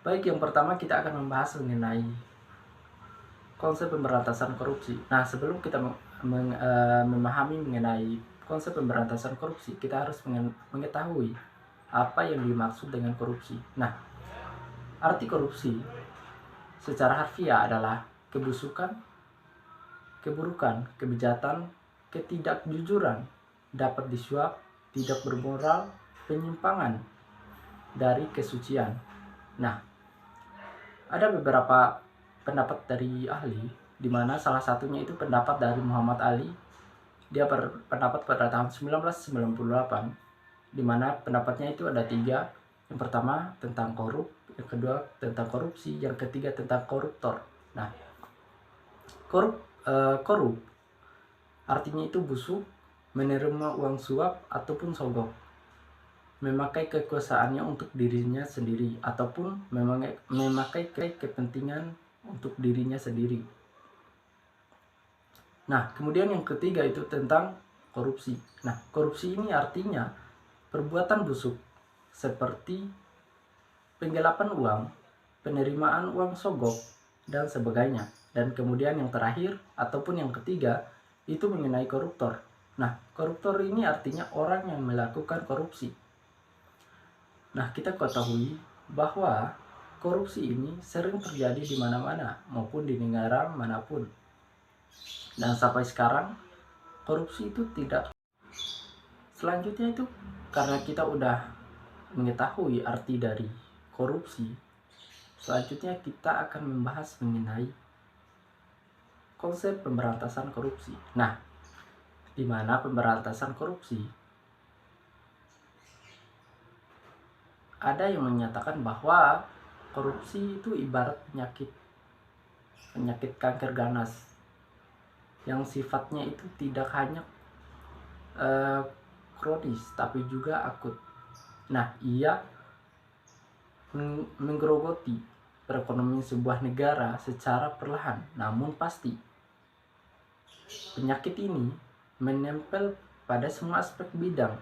Baik, yang pertama kita akan membahas mengenai konsep pemberantasan korupsi. Nah, sebelum kita memahami mengenai konsep pemberantasan korupsi, kita harus mengetahui apa yang dimaksud dengan korupsi. Nah, arti korupsi secara harfiah adalah kebusukan, keburukan, kebejatan, ketidakjujuran, dapat disuap, tidak bermoral, penyimpangan dari kesucian. Nah, ada beberapa pendapat dari ahli, di mana salah satunya itu pendapat dari Muhammad Ali. Dia berpendapat pada tahun 1998, di mana pendapatnya itu ada tiga. Yang pertama tentang korup, yang kedua tentang korupsi, yang ketiga tentang koruptor. Nah, korup artinya itu busuk, menerima uang suap ataupun sogok, memakai kekuasaannya untuk dirinya sendiri ataupun memakai kepentingan untuk dirinya sendiri. Nah, kemudian yang ketiga itu tentang korupsi. Nah, korupsi ini artinya perbuatan busuk seperti penggelapan uang, penerimaan uang sogok, dan sebagainya. Dan kemudian yang terakhir ataupun yang ketiga itu mengenai koruptor. Nah, koruptor ini artinya orang yang melakukan korupsi. Nah, kita ketahui bahwa korupsi ini sering terjadi di mana-mana maupun di negara manapun. Dan sampai sekarang korupsi itu tidak. Selanjutnya itu karena kita udah mengetahui arti dari korupsi, selanjutnya kita akan membahas mengenai konsep pemberantasan korupsi. Nah, di mana pemberantasan korupsi ada yang menyatakan bahwa korupsi itu ibarat penyakit kanker ganas yang sifatnya itu tidak hanya kronis tapi juga akut. Nah, ia menggerogoti perekonomian sebuah negara secara perlahan namun pasti. Penyakit ini menempel pada semua aspek bidang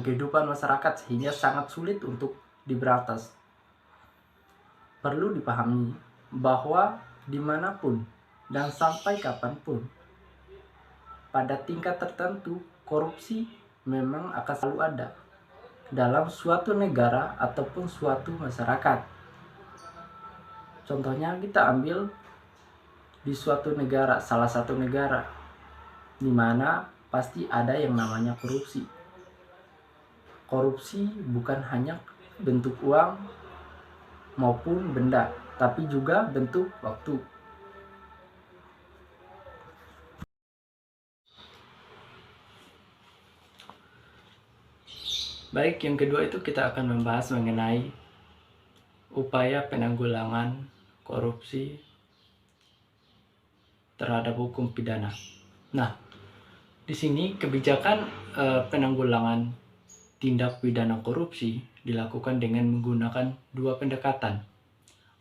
kehidupan masyarakat sehingga sangat sulit untuk diberantas. Perlu dipahami bahwa dimanapun dan sampai kapanpun, pada tingkat tertentu korupsi memang akan selalu ada dalam suatu negara ataupun suatu masyarakat. Contohnya kita ambil di suatu negara, salah satu negara, di mana pasti ada yang namanya korupsi. Korupsi bukan hanya bentuk uang maupun benda, tapi juga bentuk waktu. Baik, yang kedua itu kita akan membahas mengenai upaya penanggulangan korupsi terhadap hukum pidana. Nah, di sini kebijakan penanggulangan tindak pidana korupsi dilakukan dengan menggunakan dua pendekatan.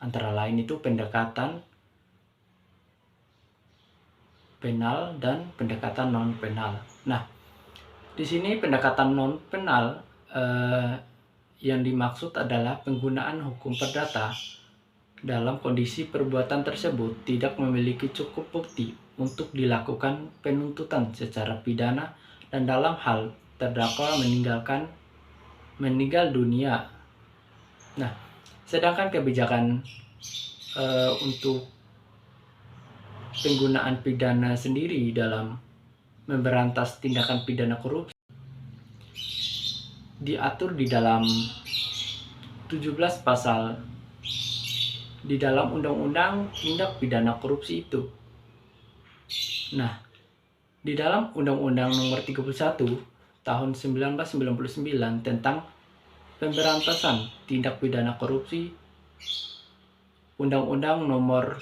Antara lain itu pendekatan penal dan pendekatan non penal. Nah, di sini pendekatan non penal yang dimaksud adalah penggunaan hukum perdata dalam kondisi perbuatan tersebut tidak memiliki cukup bukti untuk dilakukan penuntutan secara pidana dan dalam hal terdakwa meninggal dunia. Nah, sedangkan kebijakan untuk penggunaan pidana sendiri dalam memberantas tindakan pidana korupsi diatur di dalam 17 pasal di dalam Undang-Undang Tindak Pidana Korupsi itu. Nah, di dalam Undang-Undang Nomor 31 Tahun 1999 tentang Pemberantasan Tindak Pidana Korupsi, Undang-Undang Nomor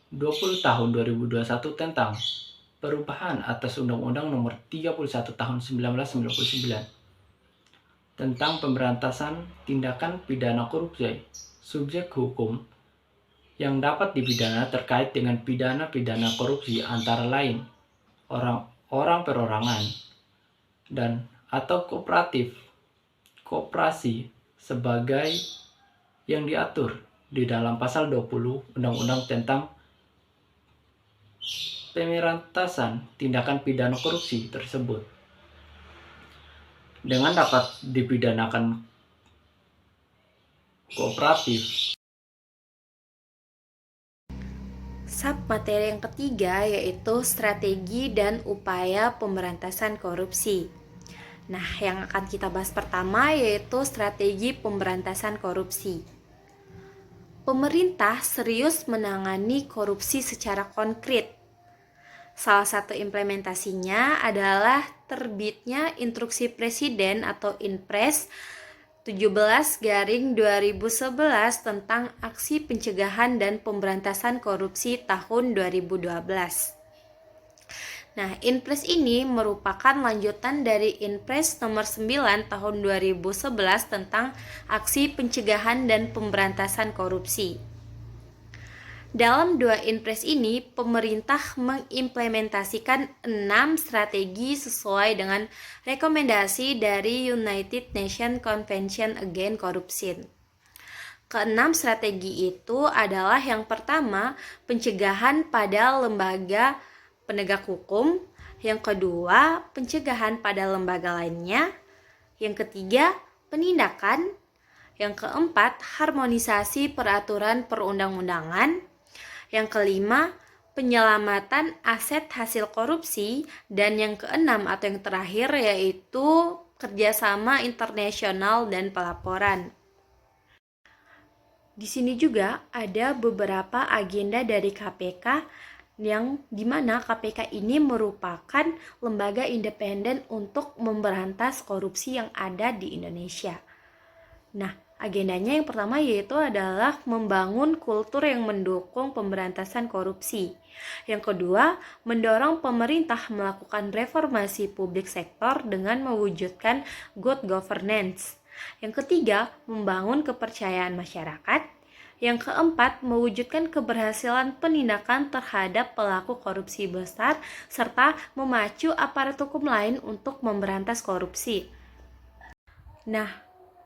20 Tahun 2021 tentang perubahan atas Undang-Undang Nomor 31 Tahun 1999 tentang pemberantasan tindakan pidana korupsi, subjek hukum yang dapat dipidana terkait dengan pidana korupsi antara lain orang perorangan dan atau koperasi sebagai yang diatur di dalam pasal 20 Undang-Undang tentang pemberantasan tindakan pidana korupsi tersebut. Dengan dapat dipidanakan kooperatif. Submateri yang ketiga yaitu strategi dan upaya pemberantasan korupsi. Nah, yang akan kita bahas pertama yaitu strategi pemberantasan korupsi. Pemerintah serius menangani korupsi secara konkret. Salah satu implementasinya adalah terbitnya Instruksi Presiden atau Inpres 17/2011 tentang aksi pencegahan dan pemberantasan korupsi tahun 2012. Nah, Inpres ini merupakan lanjutan dari Inpres nomor 9 tahun 2011 tentang aksi pencegahan dan pemberantasan korupsi. Dalam dua Inpres ini, pemerintah mengimplementasikan 6 strategi sesuai dengan rekomendasi dari United Nations Convention Against Corruption. Keenam strategi itu adalah yang pertama, pencegahan pada lembaga penegak hukum, yang kedua, pencegahan pada lembaga lainnya, yang ketiga, penindakan, yang keempat, harmonisasi peraturan perundang-undangan, yang kelima, penyelamatan aset hasil korupsi, dan yang keenam atau yang terakhir yaitu kerjasama internasional dan pelaporan. Di sini juga ada beberapa agenda dari KPK yang dimana KPK ini merupakan lembaga independen untuk memberantas korupsi yang ada di Indonesia. Nah, agendanya yang pertama yaitu adalah membangun kultur yang mendukung pemberantasan korupsi. Yang kedua, mendorong pemerintah melakukan reformasi publik sektor dengan mewujudkan good governance. Yang ketiga, membangun kepercayaan masyarakat. Yang keempat, mewujudkan keberhasilan penindakan terhadap pelaku korupsi besar serta memacu aparat hukum lain untuk memberantas korupsi. Nah,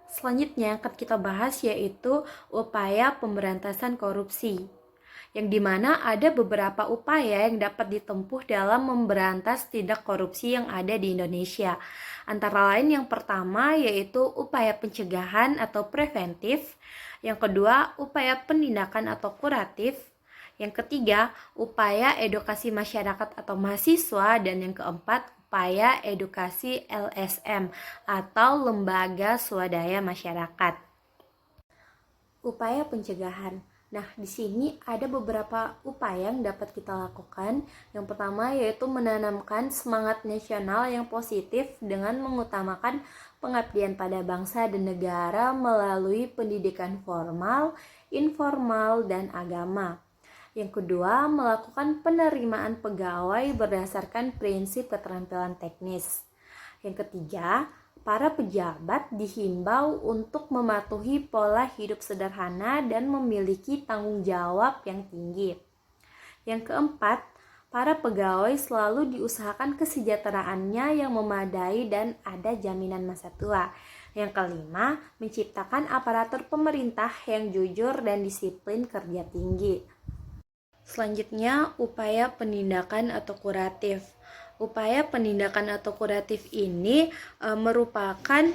selanjutnya yang akan kita bahas yaitu upaya pemberantasan korupsi, yang dimana ada beberapa upaya yang dapat ditempuh dalam memberantas tindak korupsi yang ada di Indonesia. Antara lain yang pertama yaitu upaya pencegahan atau preventif, yang kedua upaya penindakan atau kuratif, yang ketiga upaya edukasi masyarakat atau mahasiswa, dan yang keempat upaya edukasi LSM atau lembaga swadaya masyarakat. Upaya pencegahan. Nah, di sini ada beberapa upaya yang dapat kita lakukan. Yang pertama yaitu menanamkan semangat nasional yang positif dengan mengutamakan pengabdian pada bangsa dan negara melalui pendidikan formal, informal, dan agama. Yang kedua, melakukan penerimaan pegawai berdasarkan prinsip keterampilan teknis. Yang ketiga, para pejabat dihimbau untuk mematuhi pola hidup sederhana dan memiliki tanggung jawab yang tinggi. Yang keempat, para pegawai selalu diusahakan kesejahteraannya yang memadai dan ada jaminan masa tua. Yang kelima, menciptakan aparatur pemerintah yang jujur dan disiplin kerja tinggi. Selanjutnya, upaya penindakan atau kuratif. Upaya penindakan atau kuratif ini merupakan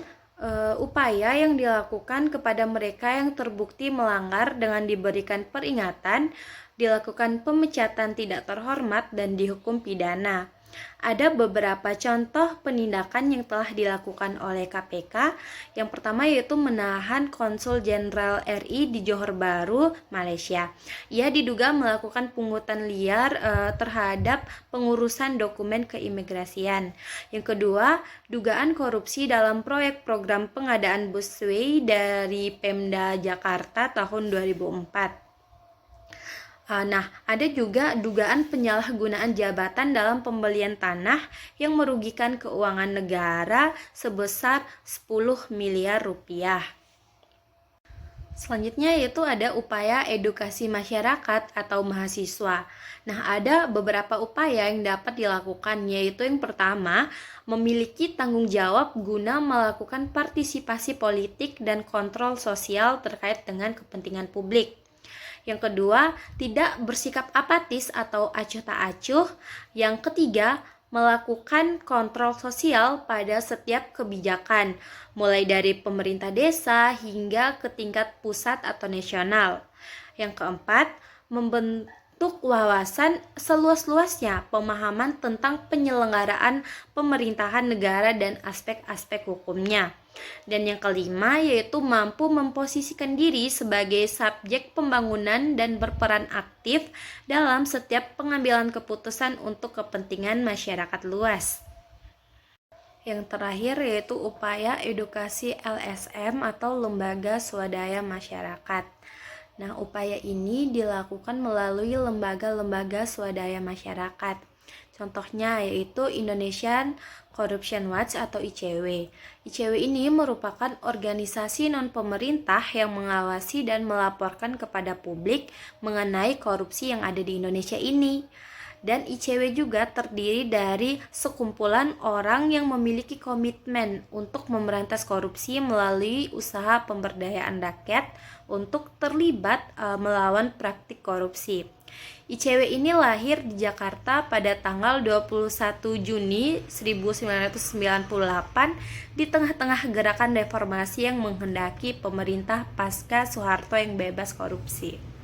upaya yang dilakukan kepada mereka yang terbukti melanggar dengan diberikan peringatan, dilakukan pemecatan tidak terhormat, dan dihukum pidana. Ada beberapa contoh penindakan yang telah dilakukan oleh KPK. Yang pertama yaitu menahan Konsul Jenderal RI di Johor Bahru, Malaysia. Ia diduga melakukan pungutan liar terhadap pengurusan dokumen keimigrasian. Yang kedua, dugaan korupsi dalam proyek program pengadaan busway dari Pemda Jakarta tahun 2004. Nah, ada juga dugaan penyalahgunaan jabatan dalam pembelian tanah yang merugikan keuangan negara sebesar 10 miliar rupiah. Selanjutnya yaitu ada upaya edukasi masyarakat atau mahasiswa. Nah, ada beberapa upaya yang dapat dilakukan, yaitu yang pertama, memiliki tanggung jawab guna melakukan partisipasi politik dan kontrol sosial terkait dengan kepentingan publik. Yang kedua, tidak bersikap apatis atau acuh tak acuh. Yang ketiga, melakukan kontrol sosial pada setiap kebijakan, mulai dari pemerintah desa hingga ke tingkat pusat atau nasional. Yang keempat, membentuk wawasan seluas-luasnya pemahaman tentang penyelenggaraan pemerintahan negara dan aspek-aspek hukumnya. Dan yang kelima yaitu mampu memposisikan diri sebagai subjek pembangunan dan berperan aktif dalam setiap pengambilan keputusan untuk kepentingan masyarakat luas. Yang terakhir yaitu upaya edukasi LSM atau Lembaga Swadaya Masyarakat. Nah, upaya ini dilakukan melalui lembaga-lembaga swadaya masyarakat. Contohnya yaitu Indonesian Corruption Watch atau ICW. ICW ini merupakan organisasi non-pemerintah yang mengawasi dan melaporkan kepada publik mengenai korupsi yang ada di Indonesia ini. Dan ICW juga terdiri dari sekumpulan orang yang memiliki komitmen untuk memberantas korupsi melalui usaha pemberdayaan rakyat untuk terlibat melawan praktik korupsi. ICW ini lahir di Jakarta pada tanggal 21 Juni 1998 di tengah-tengah gerakan reformasi yang menghendaki pemerintah pasca Soeharto yang bebas korupsi.